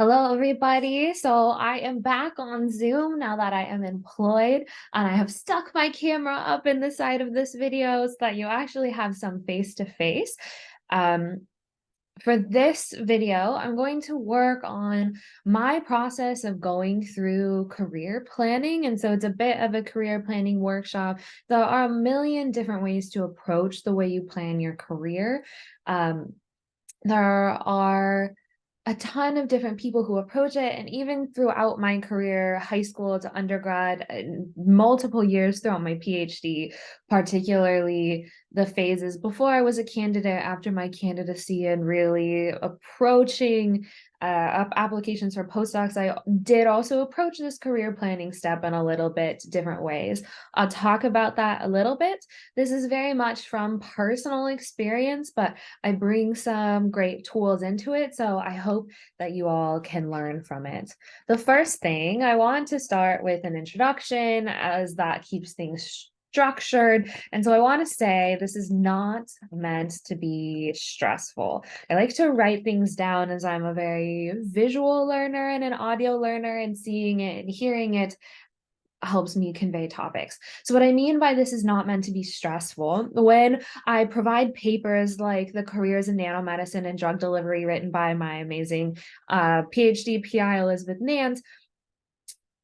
Hello, everybody. So I am back on Zoom now that I am employed, and I have stuck my camera up in the side of this video so that you actually have some face-to-face. Um, for this video, I'm going to work on my process of going through career planning. And so it's a bit of a career planning workshop. There are a million different ways to approach the way you plan your career. Um, there are a ton of different people who approach it. And even throughout my career, high school to undergrad, and multiple years throughout my PhD, particularly the phases before I was a candidate, after my candidacy, and really approaching applications for postdocs, I did also approach this career planning step in a little bit different ways. I'll talk about that a little bit. This is very much from personal experience, but I bring some great tools into it. So I hope that you all can learn from it. The first thing I want to start with an introduction, as that keeps things structured. And so I want to say this is not meant to be stressful. I like to write things down as I'm a very visual learner and an audio learner, and seeing it and hearing it helps me convey topics. So what I mean by this is not meant to be stressful. When I provide papers like the Careers in Nanomedicine and Drug Delivery written by my amazing PhD PI Elizabeth Nance,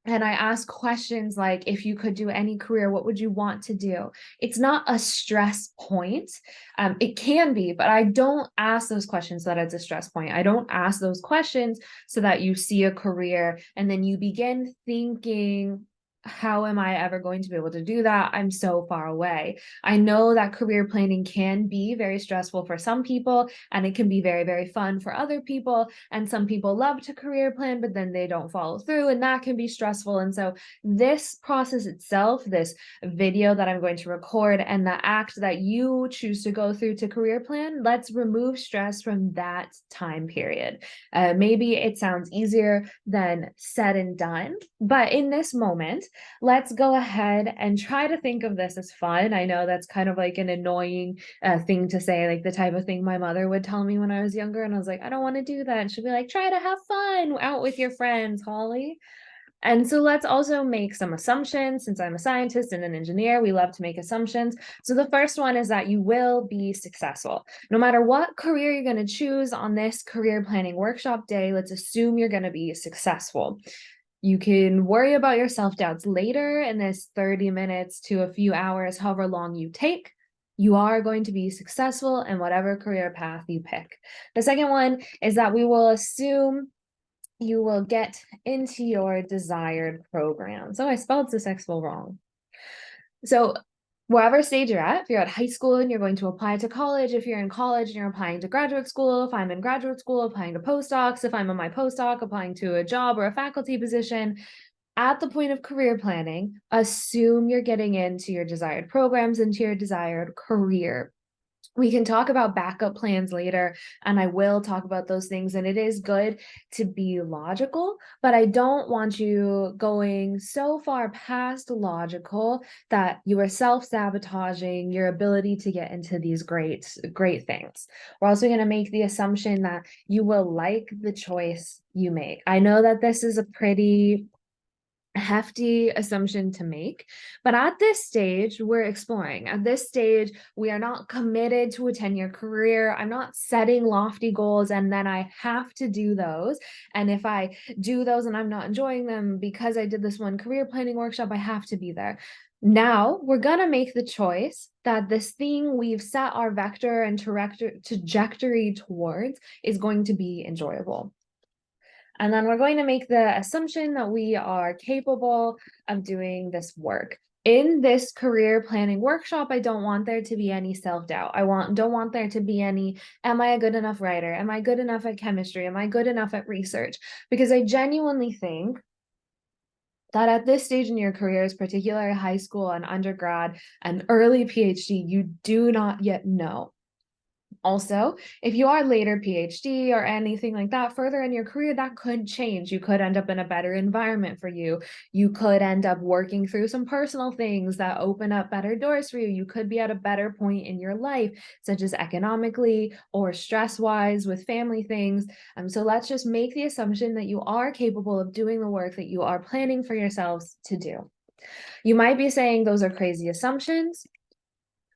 and I ask questions like, if you could do any career, what would you want to do? It's not a stress point. It can be, but I don't ask those questions so that it's a stress point. I don't ask those questions so that you see a career and then you begin thinking, how am I ever going to be able to do that? I'm so far away. I know that career planning can be very stressful for some people, and it can be very, very fun for other people. And some people love to career plan, but then they don't follow through, and that can be stressful. And so this process itself, this video that I'm going to record, and the act that you choose to go through to career plan, let's remove stress from that time period. Maybe it sounds easier than said and done, but in this moment, let's go ahead and try to think of this as fun. I know that's kind of like an annoying thing to say, like the type of thing my mother would tell me when I was younger. And I was like, I don't want to do that. And she'd be like, try to have fun out with your friends, Holly. And so let's also make some assumptions. Since I'm a scientist and an engineer, we love to make assumptions. So the first one is that you will be successful. No matter what career you're going to choose on this career planning workshop day, let's assume you're going to be successful. You can worry about your self-doubts later in this 30 minutes to a few hours, however long you take. You are going to be successful in whatever career path you pick. The second one is that we will assume you will get into your desired program. So I spelled successful wrong. So wherever stage you're at, if you're at high school and you're going to apply to college, if you're in college and you're applying to graduate school, if I'm in graduate school, applying to postdocs, if I'm on my postdoc, applying to a job or a faculty position, at the point of career planning, assume you're getting into your desired programs, into your desired career. We can talk about backup plans later, and I will talk about those things. And it is good to be logical, but I don't want you going so far past logical that you are self-sabotaging your ability to get into these great, great things. We're also going to make the assumption that you will like the choice you make. I know that this is a pretty hefty assumption to make, but at this stage we're exploring. At this stage we are not committed to a 10-year career. I'm not setting lofty goals and then I have to do those, and if I do those and I'm not enjoying them because I did this one career planning workshop, I have to be there. Now we're going to make the choice that this thing we've set our vector and trajectory towards is going to be enjoyable. And then we're going to make the assumption that we are capable of doing this work. In this career planning workshop, I don't want there to be any self-doubt. Don't want there to be any, am I a good enough writer? Am I good enough at chemistry? Am I good enough at research? Because I genuinely think that at this stage in your careers, particularly high school and undergrad and early PhD, you do not yet know Also, if you are later PhD or anything like that, further in your career, that could change. You could end up in a better environment for you. You could end up working through some personal things that open up better doors for you. You could be at a better point in your life, such as economically or stress-wise with family things. So let's just make the assumption that you are capable of doing the work that you are planning for yourselves to do. You might be saying those are crazy assumptions.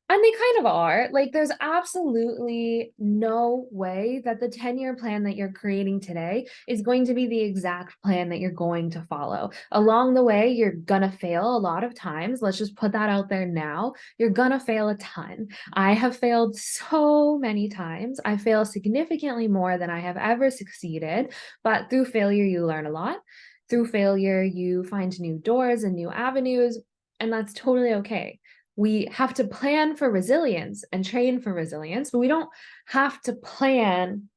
And they kind of are. Like, there's absolutely no way that the 10-year plan that you're creating today is going to be the exact plan that you're going to follow. Along the way, you're gonna fail a lot of times. Let's just put that out there now. You're gonna fail a ton. I have failed so many times. I fail significantly more than I have ever succeeded, but through failure, you learn a lot. Through failure, you find new doors and new avenues, and that's totally okay. We have to plan for resilience and train for resilience, but we don't have to plan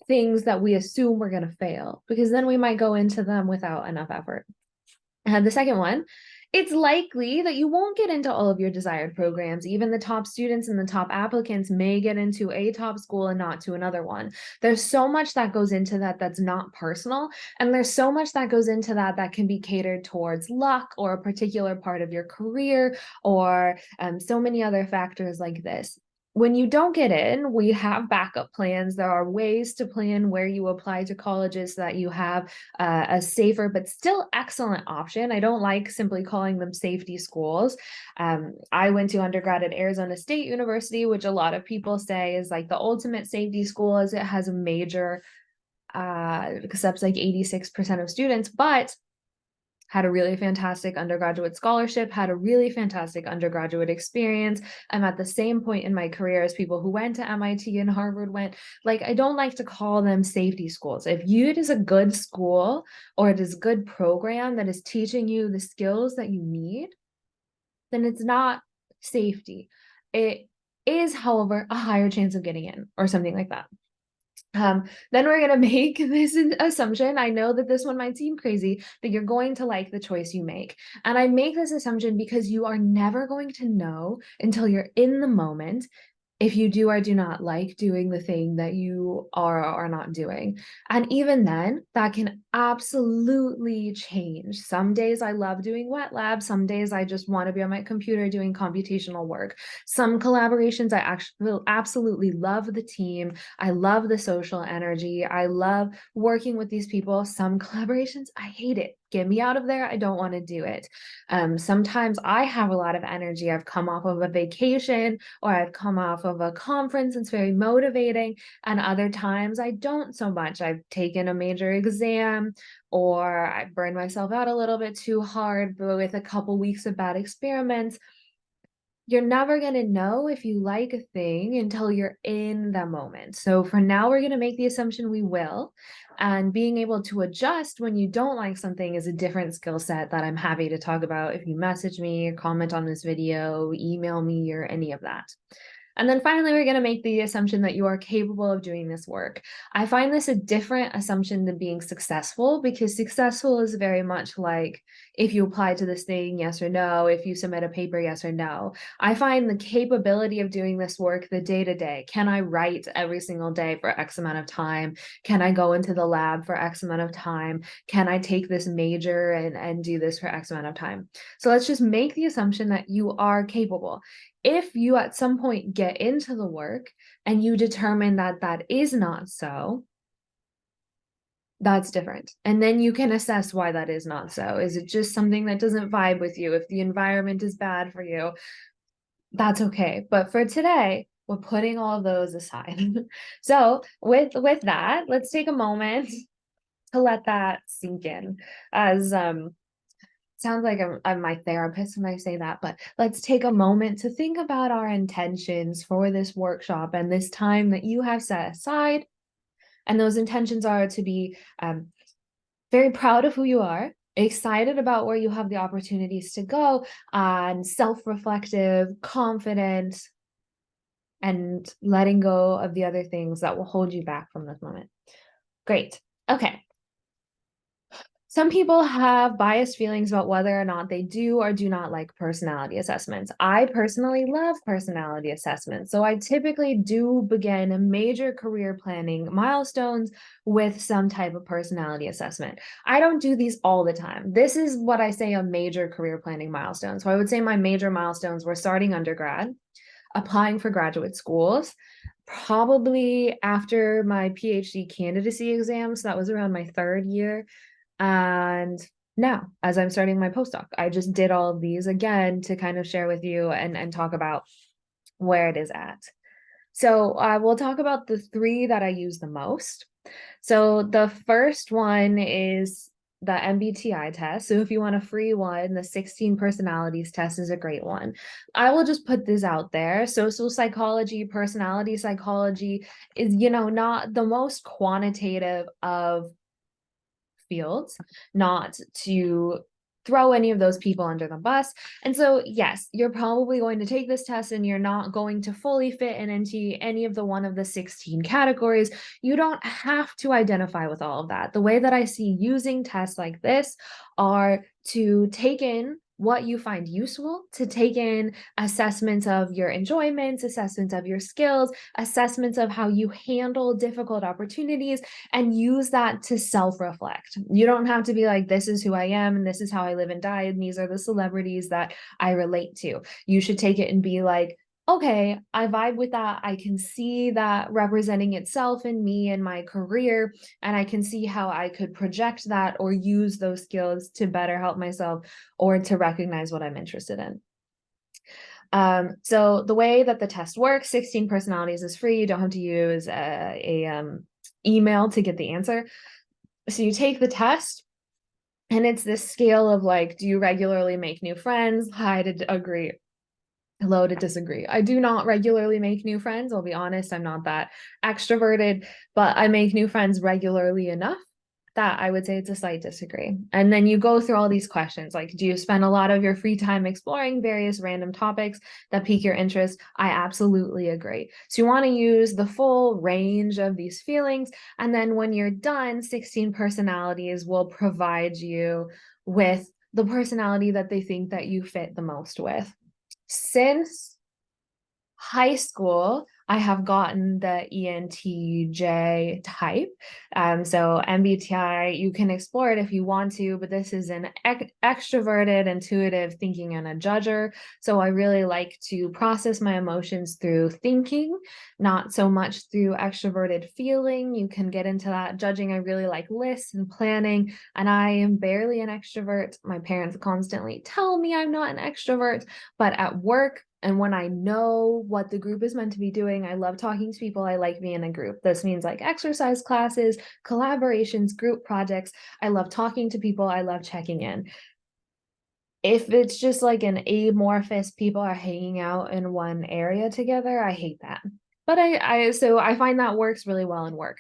things that we assume we're going to fail, because then we might go into them without enough effort. And the second one, it's likely that you won't get into all of your desired programs. Even the top students and the top applicants may get into a top school and not to another one. There's so much that goes into that that's not personal. And there's so much that goes into that that can be catered towards luck or a particular part of your career, or so many other factors like this. When you don't get in, we have backup plans. There are ways to plan where you apply to colleges so that you have a safer but still excellent option. I don't like simply calling them safety schools. I went to undergrad at Arizona State University, which a lot of people say is like the ultimate safety school, as it has a major, accepts like 86% of students, but had a really fantastic undergraduate scholarship, had a really fantastic undergraduate experience. I'm at the same point in my career as people who went to MIT and Harvard went. Like, I don't like to call them safety schools. If it is a good school or it is a good program that is teaching you the skills that you need, then it's not safety. It is, however, a higher chance of getting in or something like that. Then we're going to make this assumption. I know that this one might seem crazy, that you're going to like the choice you make. And I make this assumption because you are never going to know until you're in the moment if you do or do not like doing the thing that you are or are not doing. And even then, that can absolutely change. Some days I love doing wet lab. Some days I just want to be on my computer doing computational work. Some collaborations, I actually absolutely love the team. I love the social energy. I love working with these people. Some collaborations, I hate it. Get me out of there. I don't want to do it. Sometimes I have a lot of energy. I've come off of a vacation or I've come off of a conference. It's very motivating. And other times I don't so much. I've taken a major exam or I burned myself out a little bit too hard, but with a couple weeks of bad experiments. You're never going to know if you like a thing until you're in the moment. So for now, we're going to make the assumption we will. And being able to adjust when you don't like something is a different skill set that I'm happy to talk about if you message me, comment on this video, email me, or any of that. And then finally, we're going to make the assumption that you are capable of doing this work. I find this a different assumption than being successful, because successful is very much like if you apply to this thing, yes or no, if you submit a paper, yes or no. I find the capability of doing this work the day-to-day. Can I write every single day for X amount of time? Can I go into the lab for X amount of time? Can I take this major and do this for X amount of time? So let's just make the assumption that you are capable. If you at some point get into the work and you determine that that is not so, that's different. And then you can assess why that is not so. Is it just something that doesn't vibe with you? If the environment is bad for you, that's okay. But for today, we're putting all of those aside. So with that, let's take a moment to let that sink in. As sounds like I'm my therapist when I say that, but let's take a moment to think about our intentions for this workshop and this time that you have set aside. And those intentions are to be very proud of who you are, excited about where you have the opportunities to go, and self-reflective, confident, and letting go of the other things that will hold you back from this moment. Great. Okay. Some people have biased feelings about whether or not they do or do not like personality assessments. I personally love personality assessments. So I typically do begin major career planning milestones with some type of personality assessment. I don't do these all the time. This is what I say a major career planning milestone. So I would say my major milestones were starting undergrad, applying for graduate schools, probably after my PhD candidacy exams. That was around my third year. And now, as I'm starting my postdoc, I just did all of these again to kind of share with you and talk about where it is at. So we'll talk about the three that I use the most. So the first one is the MBTI test. So if you want a free one, the 16 personalities test is a great one. I will just put this out there. Social psychology, personality psychology is, not the most quantitative of fields, not to throw any of those people under the bus. And so, yes, you're probably going to take this test and you're not going to fully fit in into any of the one of the 16 categories. You don't have to identify with all of that. The way that I see using tests like this are to take in what you find useful, to take in assessments of your enjoyments, assessments of your skills, assessments of how you handle difficult opportunities, and use that to self-reflect. You don't have to be like, this is who I am, and this is how I live and die, and these are the celebrities that I relate to. You should take it and be like, okay, I vibe with that. I can see that representing itself in me and my career, and I can see how I could project that or use those skills to better help myself or to recognize what I'm interested in. So the way that the test works, 16 personalities is free. You don't have to use a email to get the answer. So you take the test, and it's this scale of like, do you regularly make new friends? High to agree, low to disagree. I do not regularly make new friends. I'll be honest, I'm not that extroverted, but I make new friends regularly enough that I would say it's a slight disagree. And then you go through all these questions like, do you spend a lot of your free time exploring various random topics that pique your interest? I absolutely agree. So you want to use the full range of these feelings. And then when you're done, 16 personalities will provide you with the personality that they think that you fit the most with. Since high school, I have gotten the ENTJ type. So MBTI, you can explore it if you want to, but this is an extroverted, intuitive thinking and a judger. So I really like to process my emotions through thinking, not so much through extroverted feeling. You can get into that judging. I really like lists and planning, and I am barely an extrovert. My parents constantly tell me I'm not an extrovert, but at work, and when I know what the group is meant to be doing, I love talking to people. I like being in a group. This means like exercise classes, collaborations, group projects. I love talking to people. I love checking in. If it's just like an amorphous, people are hanging out in one area together, I hate that. But so I find that works really well in work.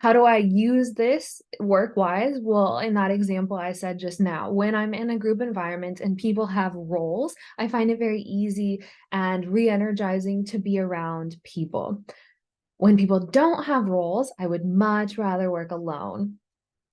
How do I use this work-wise? Well, in that example I said just now, when I'm in a group environment and people have roles, I find it very easy and re-energizing to be around people. When people don't have roles, I would much rather work alone.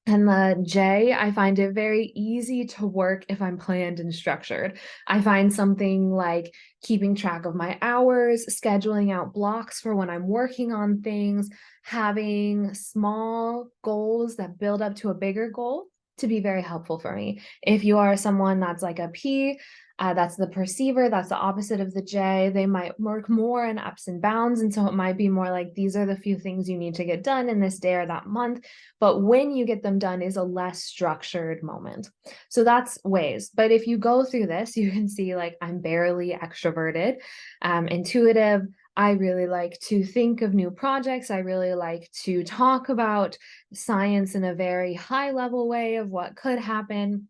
And the J, I find it very easy to work if I'm planned and structured. I find something like keeping track of my hours, scheduling out blocks for when I'm working on things, having small goals that build up to a bigger goal to be very helpful for me. If you are someone that's like a P, that's the perceiver, that's the opposite of the J. They might work more in ups and downs. And so it might be more like, these are the few things you need to get done in this day or that month. But when you get them done is a less structured moment. So that's ways. But if you go through this, you can see like I'm barely extroverted, intuitive. I really like to think of new projects. I really like to talk about science in a very high level way of what could happen.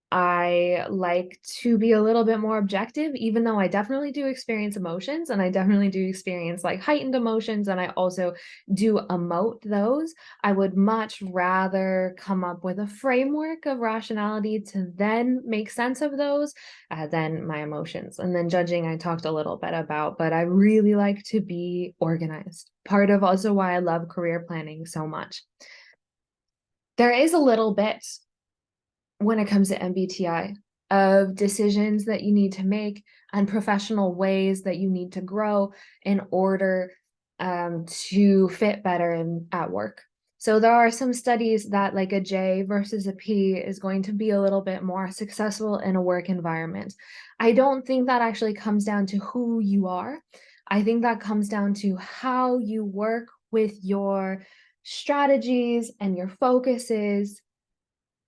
I like to be a little bit more objective, even though I definitely do experience emotions and I definitely do experience like heightened emotions, and I also do emote those. I would much rather come up with a framework of rationality to then make sense of those than my emotions. And then judging, I talked a little bit about, but I really like to be organized. Part of also why I love career planning so much. There is a little bit when it comes to MBTI of decisions that you need to make and professional ways that you need to grow in order to fit better at work. So there are some studies that like a J versus a P is going to be a little bit more successful in a work environment. I don't think that actually comes down to who you are. I think that comes down to how you work with your strategies and your focuses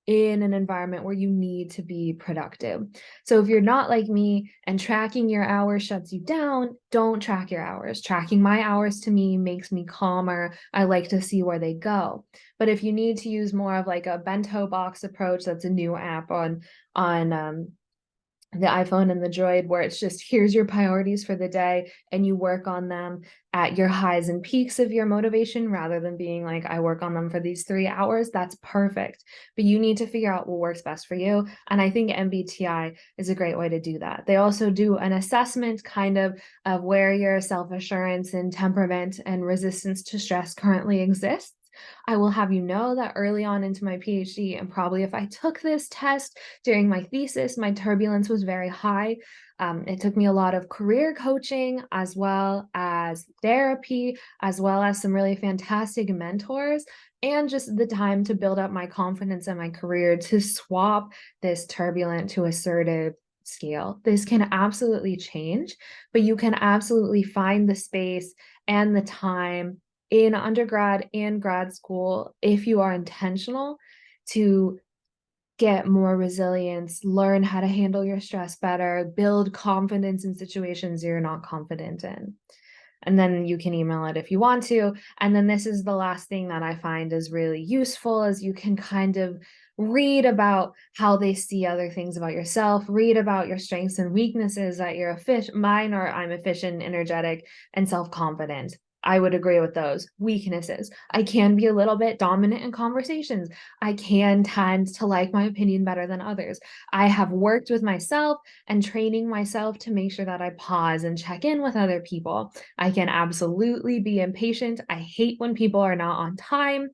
in an environment where you need to be productive. So if you're not like me and tracking your hours shuts you down, don't track your hours. Tracking my hours to me makes me calmer. I like to see where they go. But if you need to use more of like a bento box approach, that's a new app on the iPhone and the Droid, where it's just here's your priorities for the day and you work on them at your highs and peaks of your motivation rather than being like, I work on them for these 3 hours. That's perfect. But you need to figure out what works best for you. And I think MBTI is a great way to do that. They also do an assessment kind of where your self-assurance and temperament and resistance to stress currently exists. I will have you know that early on into my PhD, and probably if I took this test during my thesis, my turbulence was very high. It took me a lot of career coaching, as well as therapy, as well as some really fantastic mentors, and just the time to build up my confidence in my career to swap this turbulent to assertive scale. This can absolutely change, but you can absolutely find the space and the time in undergrad and grad school if you are intentional to get more resilience, learn how to handle your stress better, build confidence in situations you're not confident in. And then you can email it if you want to. And then this is the last thing that I find is really useful is you can kind of read about how they see other things about yourself, read about your strengths and weaknesses, that you're efficient. Mine are I'm efficient, energetic, and self-confident. I would agree with those. Weaknesses. I can be a little bit dominant in conversations. I can tend to like my opinion better than others. I have worked with myself and training myself to make sure that I pause and check in with other people. I can absolutely be impatient. I hate when people are not on time.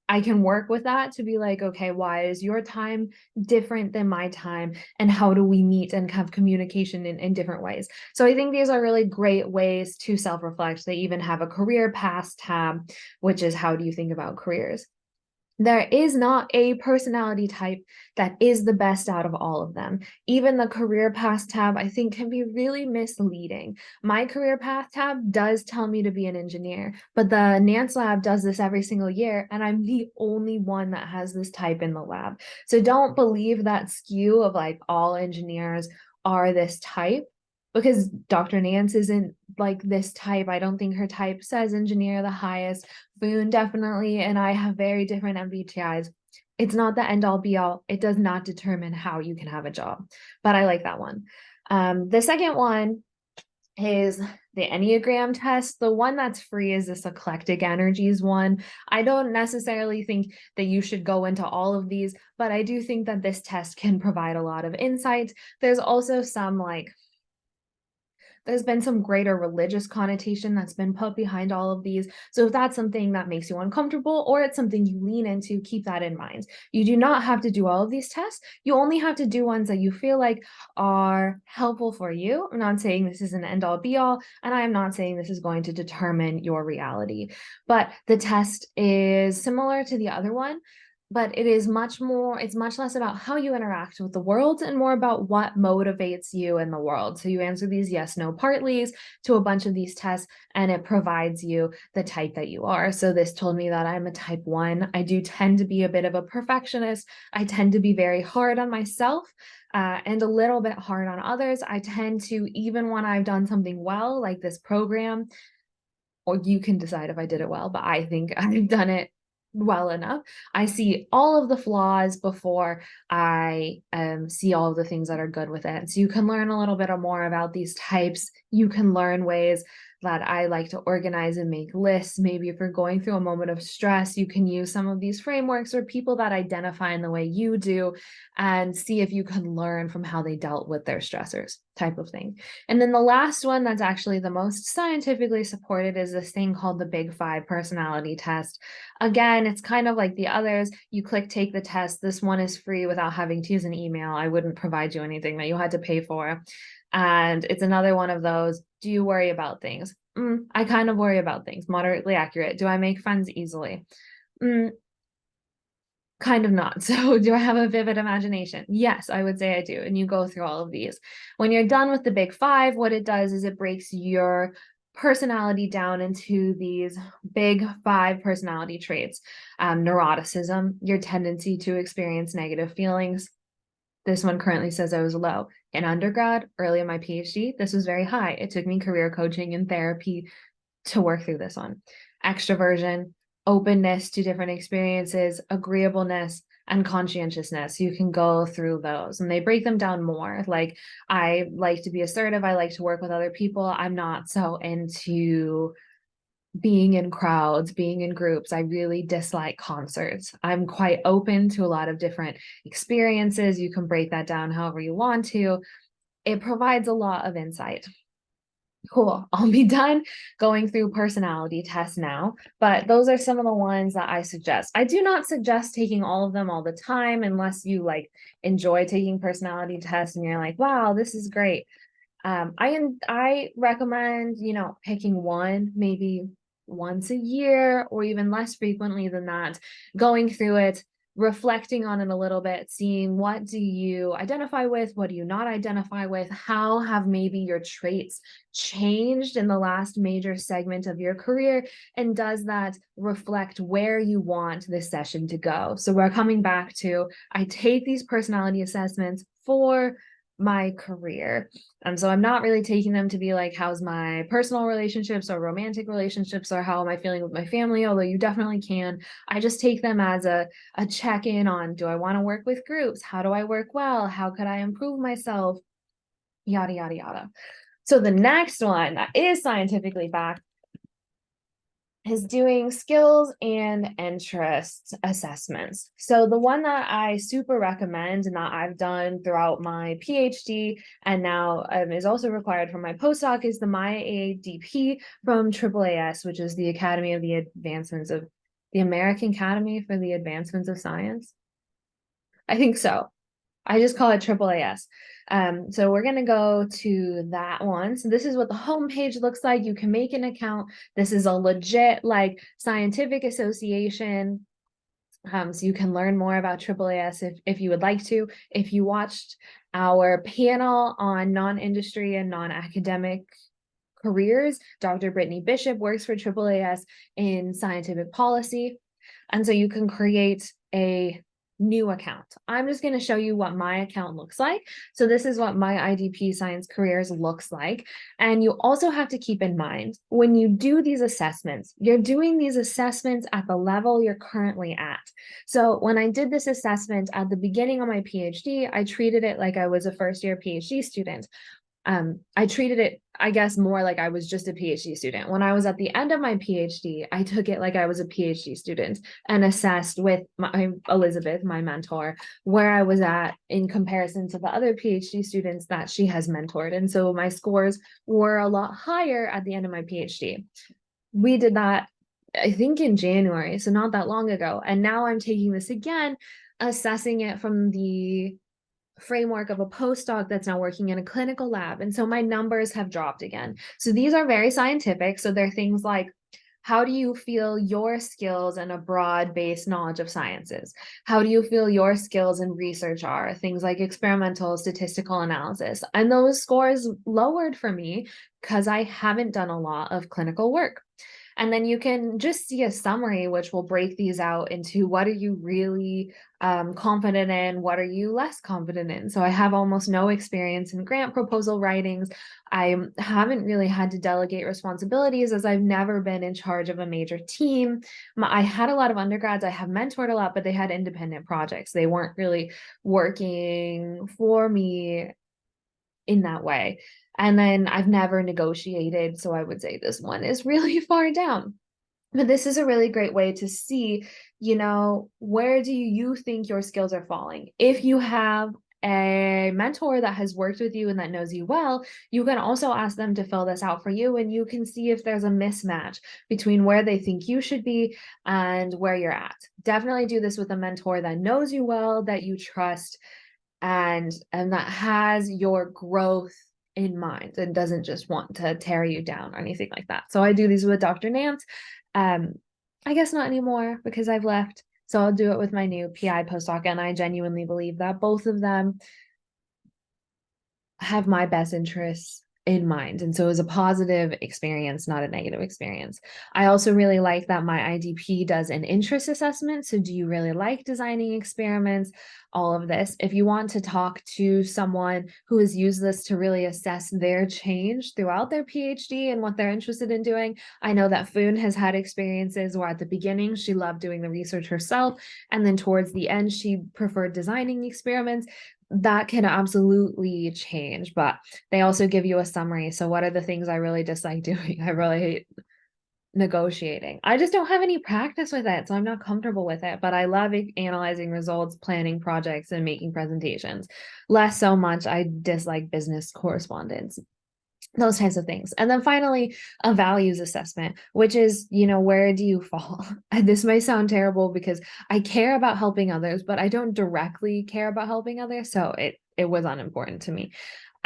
I can work with that to be like, okay, why is your time different than my time? And how do we meet and have communication in different ways? So I think these are really great ways to self-reflect. They even have a career paths tab, which is how do you think about careers? There is not a personality type that is the best out of all of them. Even the career path tab, I think, can be really misleading. My career path tab does tell me to be an engineer, but the Nance lab does this every single year, and I'm the only one that has this type in the lab. So don't believe that skew of like all engineers are this type, because Dr. Nance isn't like this type. I don't think her type says engineer the highest. Boone definitely, and I have very different MBTIs. It's not the end all be all. It does not determine how you can have a job, but I like that one. The second one is the Enneagram test. The one that's free is this eclectic energies one. I don't necessarily think that you should go into all of these, but I do think that this test can provide a lot of insight. There's also some like there's been some greater religious connotation that's been put behind all of these. So if that's something that makes you uncomfortable or it's something you lean into, keep that in mind. You do not have to do all of these tests. You only have to do ones that you feel like are helpful for you. I'm not saying this is an end all be all, and I am not saying this is going to determine your reality, but the test is similar to the other one, but it is much more, it's much less about how you interact with the world and more about what motivates you in the world. So you answer these yes, no partlies to a bunch of these tests, and it provides you the type that you are. So this told me that I'm a type 1. I do tend to be a bit of a perfectionist. I tend to be very hard on myself and a little bit hard on others. I tend to, even when I've done something well, like this program, or you can decide if I did it well, but I think I've done it well enough. I see all of the flaws before I see all of the things that are good with it. So you can learn a little bit more about these types. You can learn ways that I like to organize and make lists. Maybe if you're going through a moment of stress, you can use some of these frameworks or people that identify in the way you do and see if you can learn from how they dealt with their stressors, type of thing. And then the last one that's actually the most scientifically supported is this thing called the Big Five personality test. Again, it's kind of like the others. You click take the test. This one is free without having to use an email. I wouldn't provide you anything that you had to pay for. And it's another one of those. Do you worry about things? I kind of worry about things. Moderately accurate. Do I make friends easily? Kind of not. So do I have a vivid imagination? Yes, I would say I do. And you go through all of these. When you're done with the Big Five, what it does is it breaks your personality down into these big five personality traits. Neuroticism, your tendency to experience negative feelings. This one currently says I was low. In undergrad, early in my PhD, this was very high. It took me career coaching and therapy to work through this one. Extroversion, openness to different experiences, agreeableness, and conscientiousness. You can go through those and they break them down more. Like, I like to be assertive. I like to work with other people. I'm not so into being in crowds, being in groups. I really dislike concerts. I'm quite open to a lot of different experiences. You can break that down however you want to. It provides a lot of insight. Cool. I'll be done going through personality tests now, but those are some of the ones that I suggest. I do not suggest taking all of them all the time unless you like enjoy taking personality tests and you're like, wow, this is great. I recommend, picking one maybe once a year or even less frequently than that, going through it, reflecting on it a little bit, seeing what do you identify with, what do you not identify with, how have maybe your traits changed in the last major segment of your career, and does that reflect where you want this session to go? So we're coming back to, I take these personality assessments for my career. So I'm not really taking them to be like, how's my personal relationships or romantic relationships or how am I feeling with my family? Although you definitely can. I just take them as a check-in on, do I want to work with groups? How do I work well? How could I improve myself? Yada, yada, yada. So the next one that is scientifically backed is doing skills and interests assessments. So the one that I super recommend and that I've done throughout my PhD and now is also required for my postdoc is the MyADP from AAAS, which is the Academy of the Advancements of the American Academy for the Advancements of Science. I think so. I just call it AAAS. So we're going to go to that one. So this is what the homepage looks like. You can make an account. This is a legit like scientific association. So you can learn more about AAAS if you would like to. If you watched our panel on non-industry and non-academic careers, Dr. Brittany Bishop works for AAAS in scientific policy. And so you can create a new account. I'm just going to show you what my account looks like. So this is what my IDP Science Careers looks like. And you also have to keep in mind, when you do these assessments, you're doing these assessments at the level you're currently at. So when I did this assessment at the beginning of my PhD, I treated it like I was a first-year PhD student. I treated it, I guess, more like I was just a PhD student. When I was at the end of my PhD, I took it like I was a PhD student and assessed with my Elizabeth, my mentor, where I was at in comparison to the other PhD students that she has mentored. And so my scores were a lot higher at the end of my PhD. We did that, I think, in January, so not that long ago. And now I'm taking this again, assessing it from the framework of a postdoc that's now working in a clinical lab. And so my numbers have dropped again. So these are very scientific. So they're things like, how do you feel your skills and a broad-based knowledge of sciences? How do you feel your skills in research are? Things like experimental statistical analysis. And those scores lowered for me because I haven't done a lot of clinical work. And then you can just see a summary, which will break these out into what are you really confident in, what are you less confident in. So I have almost no experience in grant proposal writings. I haven't really had to delegate responsibilities as I've never been in charge of a major team. I had a lot of undergrads I have mentored a lot, but they had independent projects. They weren't really working for me in that way. And then I've never negotiated, so I would say this one is really far down. But this is a really great way to see, where do you think your skills are falling? If you have a mentor that has worked with you and that knows you well, you can also ask them to fill this out for you, and you can see if there's a mismatch between where they think you should be and where you're at. Definitely do this with a mentor that knows you well, that you trust, and that has your growth in mind and doesn't just want to tear you down or anything like that. So I do these with Dr. Nance. um I guess not anymore because I've left, so I'll do it with my new PI postdoc, and I genuinely believe that both of them have my best interests in mind. And so it was a positive experience, not a negative experience. I also really like that my IDP does an interest assessment. So, do you really like designing experiments? All of this. If you want to talk to someone who has used this to really assess their change throughout their PhD and what they're interested in doing, I know that Foon has had experiences where at the beginning she loved doing the research herself, and then towards the end she preferred designing experiments. That can absolutely change, but they also give you a summary. So, what are the things I really dislike doing? I really hate negotiating. I just don't have any practice with it, so I'm not comfortable with it. But I love analyzing results, planning projects, and making presentations. Less so much, I dislike business correspondence, those types of things. And then finally, a values assessment, which is, where do you fall? And this may sound terrible because I care about helping others, but I don't directly care about helping others. So it was unimportant to me.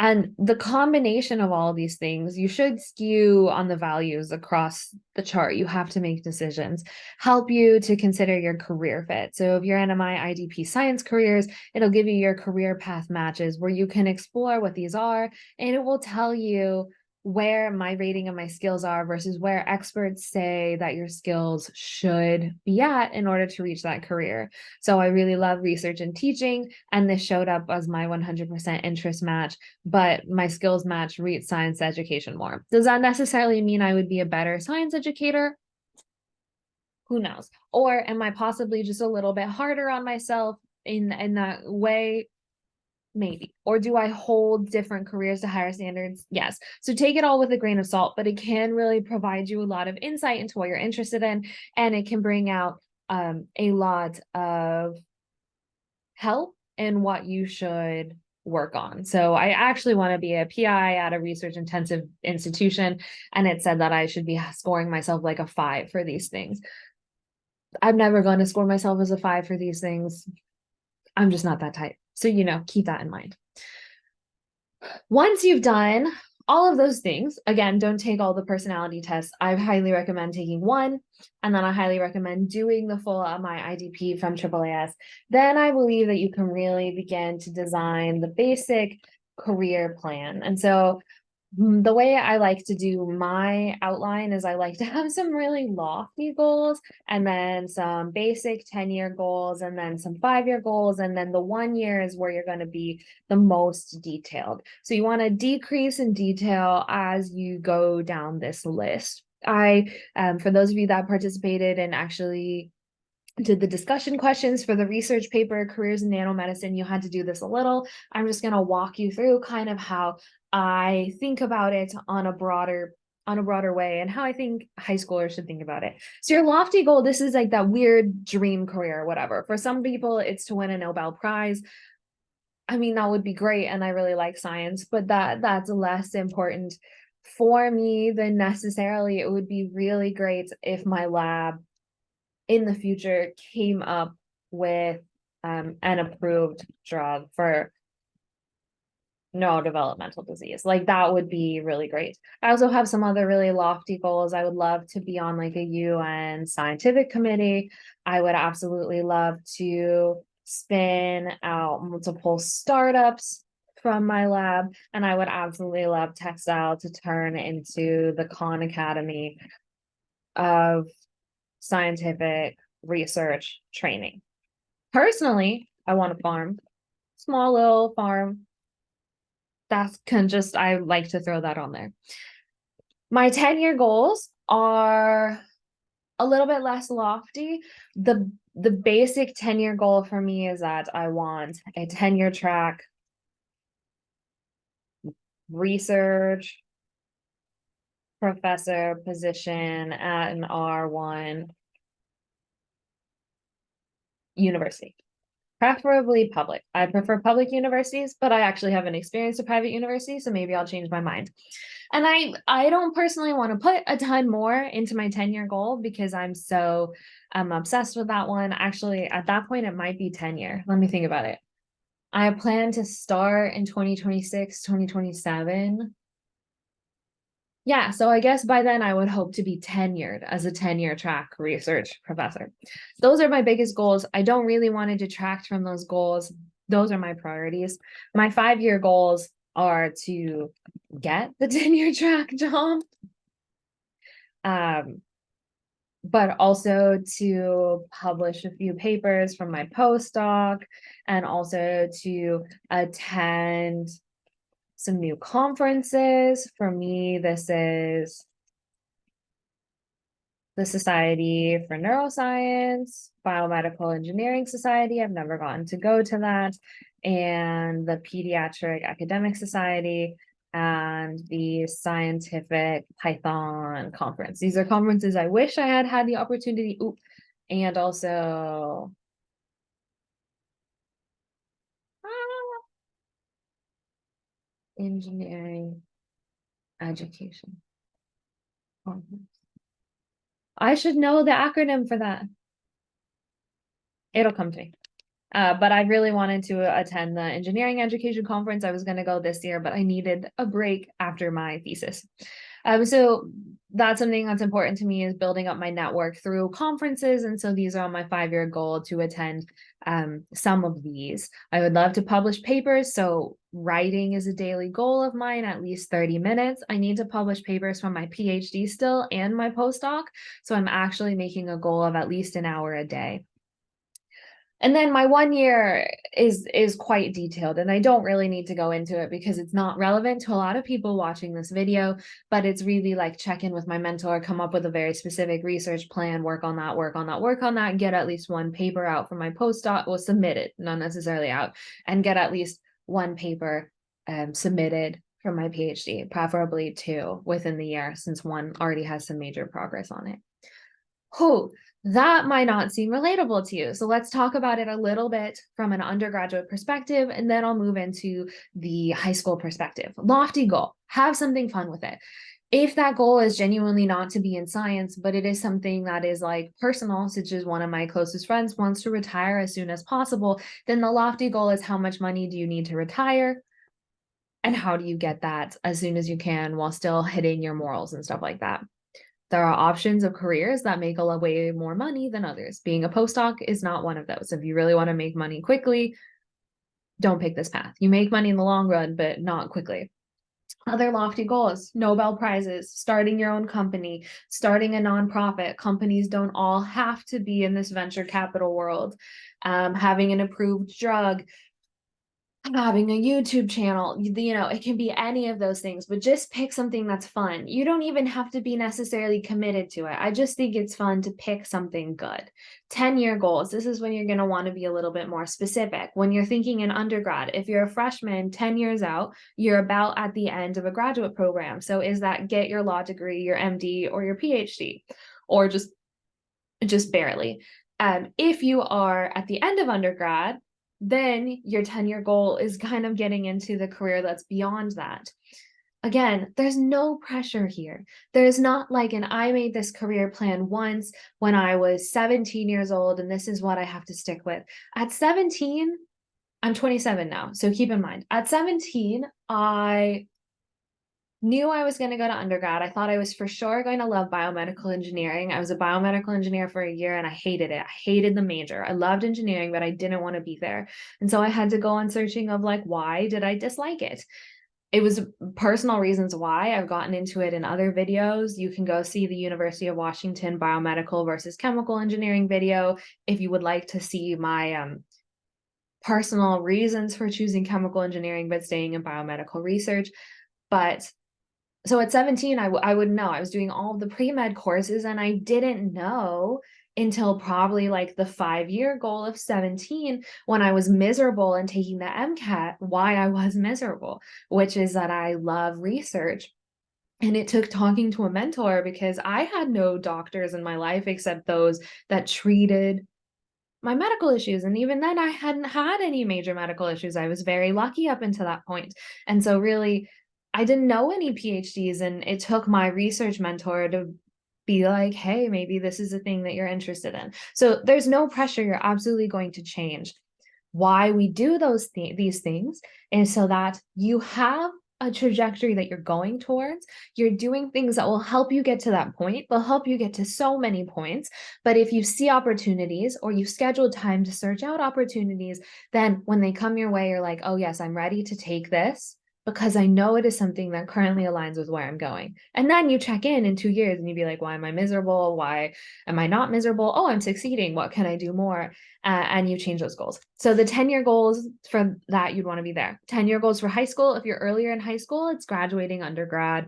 And the combination of all of these things, you should skew on the values across the chart. You have to make decisions, help you to consider your career fit. So if you're in my IDP science careers, it'll give you your career path matches where you can explore what these are, and it will tell you where my rating of my skills are versus where experts say that your skills should be at in order to reach that career. So I really love research and teaching, and this showed up as my 100% interest match, but my skills match reach science education more. Does that necessarily mean I would be a better science educator? Who knows? Or am I possibly just a little bit harder on myself in that way? Maybe. Or do I hold different careers to higher standards? Yes. So take it all with a grain of salt, but it can really provide you a lot of insight into what you're interested in, and it can bring out a lot of help in what you should work on. So I actually want to be a PI at a research intensive institution, and it said that I should be scoring myself like a 5 for these things. I'm never going to score myself as a 5 for these things. I'm just not that type. So, keep that in mind. Once you've done all of those things, again, don't take all the personality tests. I highly recommend taking one, and then I highly recommend doing the full my IDP from AAAS. Then I believe that you can really begin to design the basic career plan. And so the way I like to do my outline is I like to have some really lofty goals, and then some basic 10-year goals, and then some 5-year goals, and then the 1 year is where you're going to be the most detailed. So you want to decrease in detail as you go down this list. For those of you that participated and actually did the discussion questions for the research paper, Careers in Nanomedicine, you had to do this a little. I'm just going to walk you through kind of how I think about it on a broader way, and how I think high schoolers should think about it. So your lofty goal, this is like that weird dream career or whatever. For some people, it's to win a Nobel Prize. I mean, that would be great, and I really like science, but that's less important for me than necessarily it would be really great if my lab in the future came up with an approved drug for neurodevelopmental disease. Like, that would be really great. I also have some other really lofty goals. I would love to be on like a UN scientific committee. I would absolutely love to spin out multiple startups from my lab, and I would absolutely love Textile to turn into the Khan Academy of scientific research training. Personally, I want a farm, small little farm. I like to throw that on there. My 10-year goals are a little bit less lofty. The basic 10-year goal for me is that I want a 10-year track research professor position at an R1 university, preferably public. I prefer public universities, but I actually haven't experienced a private university, so maybe I'll change my mind. And I don't personally want to put a ton more into my 10-year goal because I'm obsessed with that one. Actually, at that point, it might be 10-year. Let me think about it. I plan to start in 2026, 2027. Yeah, so I guess by then I would hope to be tenured as a tenure track research professor. Those are my biggest goals. I don't really want to detract from those goals. Those are my priorities. My 5-year goals are to get the tenure track job, um, but also to publish a few papers from my postdoc and also to attend some new conferences. For me, this is the Society for Neuroscience, Biomedical Engineering Society. I've never gotten to go to that. And the Pediatric Academic Society and the Scientific Python Conference. These are conferences I wish I had had the opportunity. Ooh, and also engineering education conference. I should know the acronym for that. It'll come to me. But I really wanted to attend the engineering education conference. I was going to go this year, but I needed a break after my thesis. So that's something that's important to me, is building up my network through conferences. And so these are on my 5-year goal to attend some of these. I would love to publish papers. So writing is a daily goal of mine, at least 30 minutes. I need to publish papers from my PhD still and my postdoc. So I'm actually making a goal of at least an hour a day. And then my 1 year is quite detailed, and I don't really need to go into it because it's not relevant to a lot of people watching this video, but it's really like check in with my mentor, come up with a very specific research plan, work on that, work on that, work on that, get at least one paper out for my postdoc, well, submit it, not necessarily out, and get at least one paper submitted for my PhD, preferably 2 within the year, since one already has some major progress on it. Oh, that might not seem relatable to you. So let's talk about it a little bit from an undergraduate perspective, and then I'll move into the high school perspective. Lofty goal, have something fun with it. If that goal is genuinely not to be in science, but it is something that is like personal, such as one of my closest friends wants to retire as soon as possible, then the lofty goal is how much money do you need to retire? And how do you get that as soon as you can while still hitting your morals and stuff like that? There are options of careers that make a way more money than others. Being a postdoc is not one of those. If you really want to make money quickly, don't pick this path. You make money in the long run, but not quickly. Other lofty goals, Nobel Prizes, starting your own company, starting a nonprofit. Companies don't all have to be in this venture capital world. Having an approved drug, having a YouTube channel, it can be any of those things, but just pick something that's fun. You don't even have to be necessarily committed to it. I just think it's fun to pick something good. 10-year goals. This is when you're going to want to be a little bit more specific. When you're thinking in undergrad, if you're a freshman, 10 years out, you're about at the end of a graduate program. So is that get your law degree, your MD, or your PhD, or just barely? If you are at the end of undergrad, then your 10-year goal is kind of getting into the career that's beyond that. Again, there's no pressure here. There's not like I made this career plan once when I was 17 years old, and this is what I have to stick with. At 17, I'm 27 now, so keep in mind, at 17, I knew I was going to go to undergrad. I thought I was for sure going to love biomedical engineering. I was a biomedical engineer for a year and I hated it. I hated the major. I loved engineering, but I didn't want to be there. And so I had to go on searching of why did I dislike it? It was personal reasons why. I've gotten into it in other videos. You can go see the University of Washington biomedical versus chemical engineering video if you would like to see my personal reasons for choosing chemical engineering but staying in biomedical research. But so at 17, I wouldn't know. I was doing all of the pre-med courses and I didn't know until probably like the 5-year goal of 17 when I was miserable and taking the MCAT, why I was miserable, which is that I love research. And it took talking to a mentor because I had no doctors in my life except those that treated my medical issues. And even then, I hadn't had any major medical issues. I was very lucky up until that point. And so, really, I didn't know any PhDs. And it took my research mentor to be like, hey, maybe this is a thing that you're interested in. So, there's no pressure. You're absolutely going to change. Why we do these things is so that you have a trajectory that you're going towards. You're doing things that will help you get to that point. They'll help you get to so many points. But if you see opportunities or you schedule time to search out opportunities, then when they come your way, you're like, oh, yes, I'm ready to take this because I know it is something that currently aligns with where I'm going. And then you check in 2 years and you'd be like, why am I miserable? Why am I not miserable? Oh, I'm succeeding. What can I do more? And you change those goals. So the 10-year goals for that, you'd want to be there. 10-year goals for high school. If you're earlier in high school, it's graduating undergrad,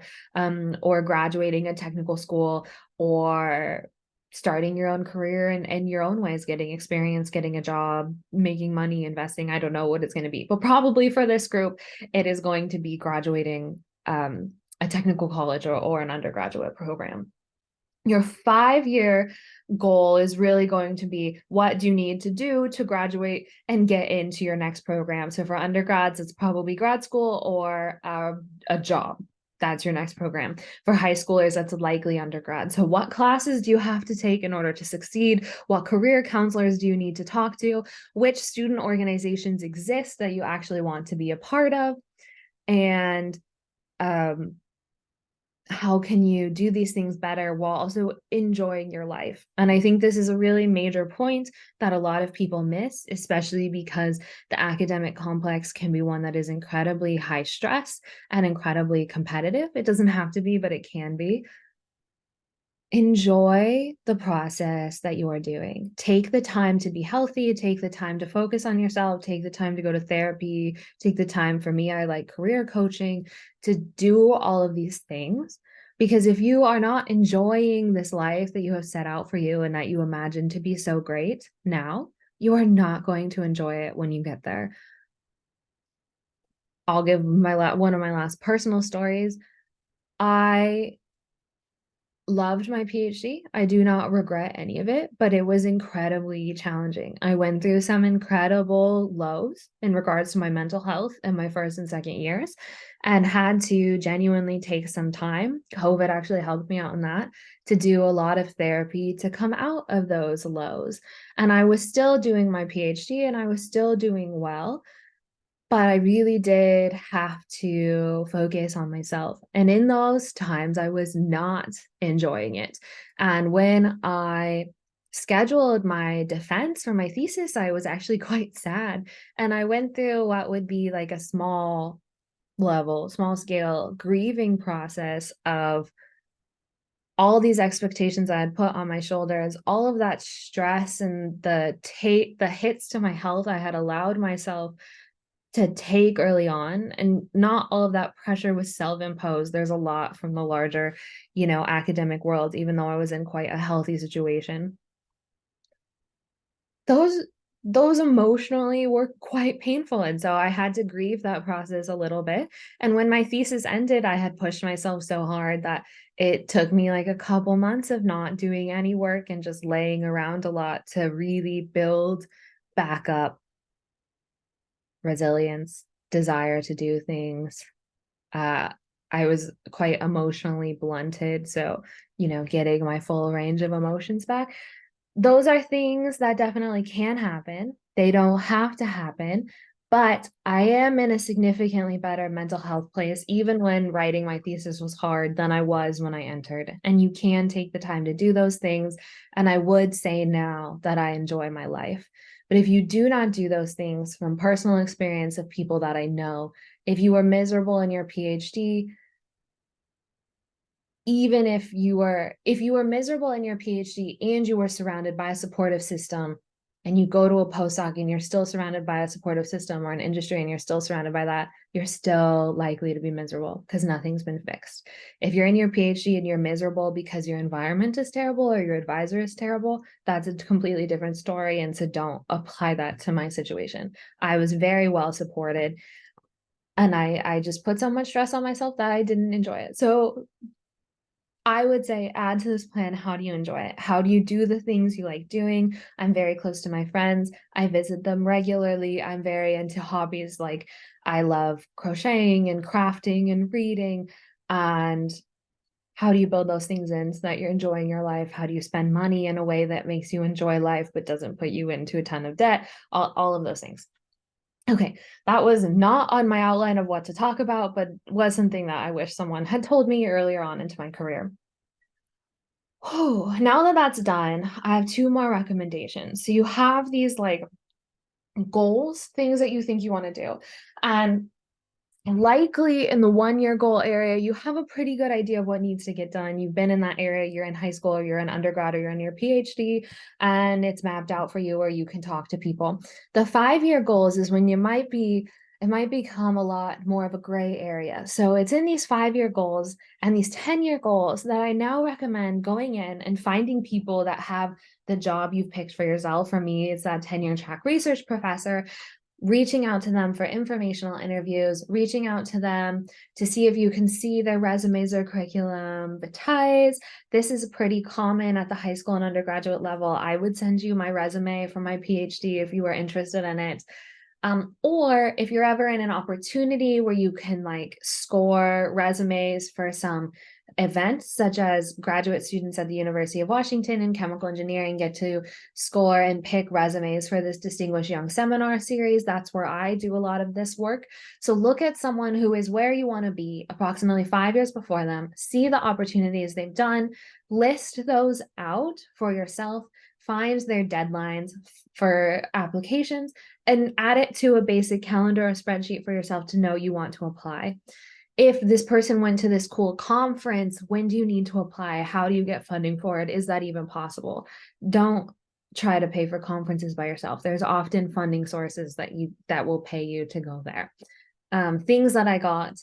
or graduating a technical school, or starting your own career in your own ways, getting experience, getting a job, making money, investing. I don't know what it's going to be, but probably for this group, it is going to be graduating a technical college or an undergraduate program. Your 5-year goal is really going to be, what do you need to do to graduate and get into your next program? So for undergrads, it's probably grad school or a job. That's your next program. For high schoolers, that's likely undergrad. So what classes do you have to take in order to succeed? What career counselors do you need to talk to? Which student organizations exist that you actually want to be a part of? And how can you do these things better while also enjoying your life? And I think this is a really major point that a lot of people miss, especially because the academic complex can be one that is incredibly high stress and incredibly competitive. It doesn't have to be, but it can be. Enjoy the process that you are doing. Take the time to be healthy, take the time to focus on yourself, take the time to go to therapy, take the time, for me, I like career coaching, to do all of these things. Because if you are not enjoying this life that you have set out for you and that you imagine to be so great now, you are not going to enjoy it when you get there. I'll give one of my last personal stories. I loved my PhD. I do not regret any of it, but it was incredibly challenging. I went through some incredible lows in regards to my mental health in my first and second years and had to genuinely take some time. COVID actually helped me out in that, to do a lot of therapy to come out of those lows. And I was still doing my PhD and I was still doing well, but I really did have to focus on myself. And in those times, I was not enjoying it. And when I scheduled my defense for my thesis, I was actually quite sad. And I went through what would be like a small scale grieving process of all these expectations I had put on my shoulders, all of that stress and the hits to my health I had allowed myself to take early on. And not all of that pressure was self-imposed. There's a lot from the larger, academic world, even though I was in quite a healthy situation. Those emotionally were quite painful. And so I had to grieve that process a little bit. And when my thesis ended, I had pushed myself so hard that it took me like a couple months of not doing any work and just laying around a lot to really build back up resilience, desire to do things. I was quite emotionally blunted. So, getting my full range of emotions back. Those are things that definitely can happen. They don't have to happen, but I am in a significantly better mental health place, even when writing my thesis was hard, than I was when I entered. And you can take the time to do those things. And I would say now that I enjoy my life. But if you do not do those things, from personal experience of people that I know, if you were miserable in your PhD, even if you were miserable in your PhD and you were surrounded by a supportive system, and you go to a postdoc and you're still surrounded by a supportive system, or an industry and you're still surrounded by that, you're still likely to be miserable because nothing's been fixed. If you're in your PhD and you're miserable because your environment is terrible or your advisor is terrible, that's a completely different story. And so don't apply that to my situation. I was very well supported, and I just put so much stress on myself that I didn't enjoy it. So I would say add to this plan, how do you enjoy it? How do you do the things you like doing? I'm very close to my friends. I visit them regularly. I'm very into hobbies, like I love crocheting and crafting and reading. And how do you build those things in so that you're enjoying your life? How do you spend money in a way that makes you enjoy life but doesn't put you into a ton of debt? All of those things. Okay, that was not on my outline of what to talk about, but was something that I wish someone had told me earlier on into my career. Oh, now that that's done, I have two more recommendations. So you have these like goals, things that you think you want to do. And likely in the 1 year goal area, you have a pretty good idea of what needs to get done. You've been in that area, you're in high school, or you're an undergrad, or you're in your PhD, and it's mapped out for you, or you can talk to people. The 5 year goals is when it might become a lot more of a gray area. So it's in these 5 year goals and these 10 year goals that I now recommend going in and finding people that have the job you've picked for yourself. For me, it's that tenure track research professor, reaching out to them for informational interviews, reaching out to them to see if you can see their resumes or curriculum vitae. This is pretty common at the high school and undergraduate level. I would send you my resume for my PhD if you were interested in it. Or if you're ever in an opportunity where you can like score resumes for some events, such as graduate students at the University of Washington in chemical engineering get to score and pick resumes for this Distinguished Young Seminar series. That's where I do a lot of this work. So look at someone who is where you want to be approximately 5 years before them, see the opportunities they've done, list those out for yourself, find their deadlines for applications, and add it to a basic calendar or spreadsheet for yourself to know you want to apply. If this person went to this cool conference, when do you need to apply? How do you get funding for it? Is that even possible? Don't try to pay for conferences by yourself. There's often funding sources that will pay you to go there. Things that I got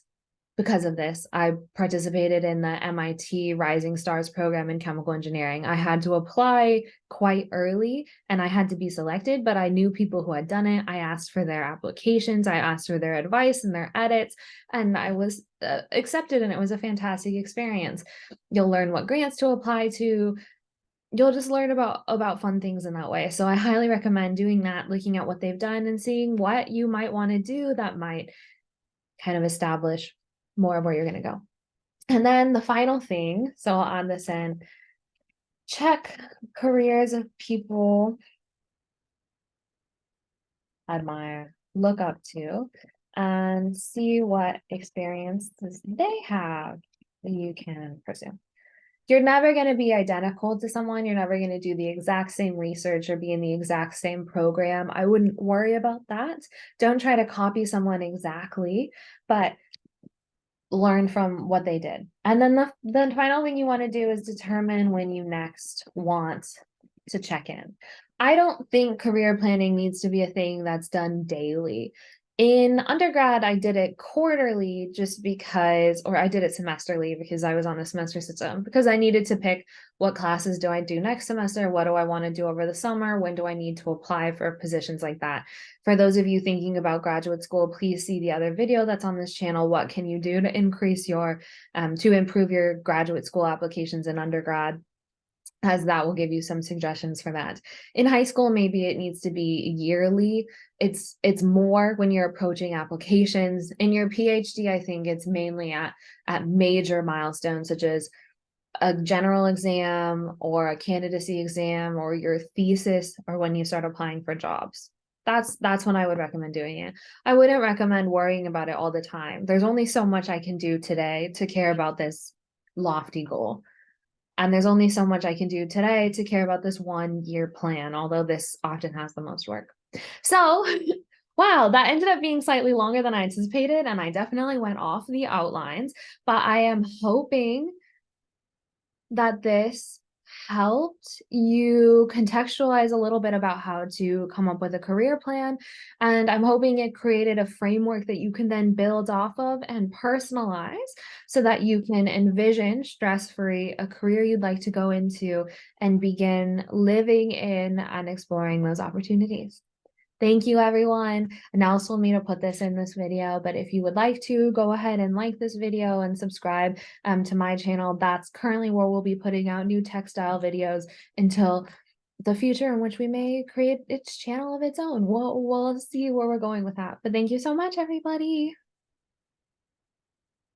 because of this, I participated in the MIT Rising Stars program in chemical engineering. I had to apply quite early and I had to be selected, but I knew people who had done it. I asked for their applications, I asked for their advice and their edits, and I was accepted, and it was a fantastic experience. You'll learn what grants to apply to. You'll just learn about fun things in that way. So I highly recommend doing that, looking at what they've done and seeing what you might want to do that might kind of establish more of where you're going to go. And then the final thing, so on this end, check careers of people admire, look up to, and see what experiences they have that you can pursue. You're never going to be identical to someone. You're never going to do the exact same research or be in the exact same program. I wouldn't worry about that. Don't try to copy someone exactly, but learn from what they did. And then the final thing you want to do is determine when you next want to check in. I don't think career planning needs to be a thing that's done daily. In undergrad, I did it quarterly just because, or I did it semesterly because I was on a semester system, because I needed to pick what classes do I do next semester? What do I want to do over the summer? When do I need to apply for positions like that? For those of you thinking about graduate school, please see the other video that's on this channel. What can you do to increase your, to improve your graduate school applications in undergrad? As that will give you some suggestions for that. In high school, maybe it needs to be yearly. It's more when you're approaching applications. In your PhD, I think it's mainly at major milestones, such as a general exam or a candidacy exam or your thesis, or when you start applying for jobs. That's when I would recommend doing it. I wouldn't recommend worrying about it all the time. There's only so much I can do today to care about this lofty goal. And there's only so much I can do today to care about this 1 year plan, although this often has the most work. So, wow, that ended up being slightly longer than I anticipated, and I definitely went off the outlines, but I am hoping that this helped you contextualize a little bit about how to come up with a career plan. And I'm hoping it created a framework that you can then build off of and personalize so that you can envision stress-free a career you'd like to go into and begin living in and exploring those opportunities. Thank you, everyone. And I also want me to put this in this video, but if you would like to, go ahead and like this video and subscribe to my channel. That's currently where we'll be putting out new textile videos until the future in which we may create its channel of its own. We'll see where we're going with that. But thank you so much, everybody.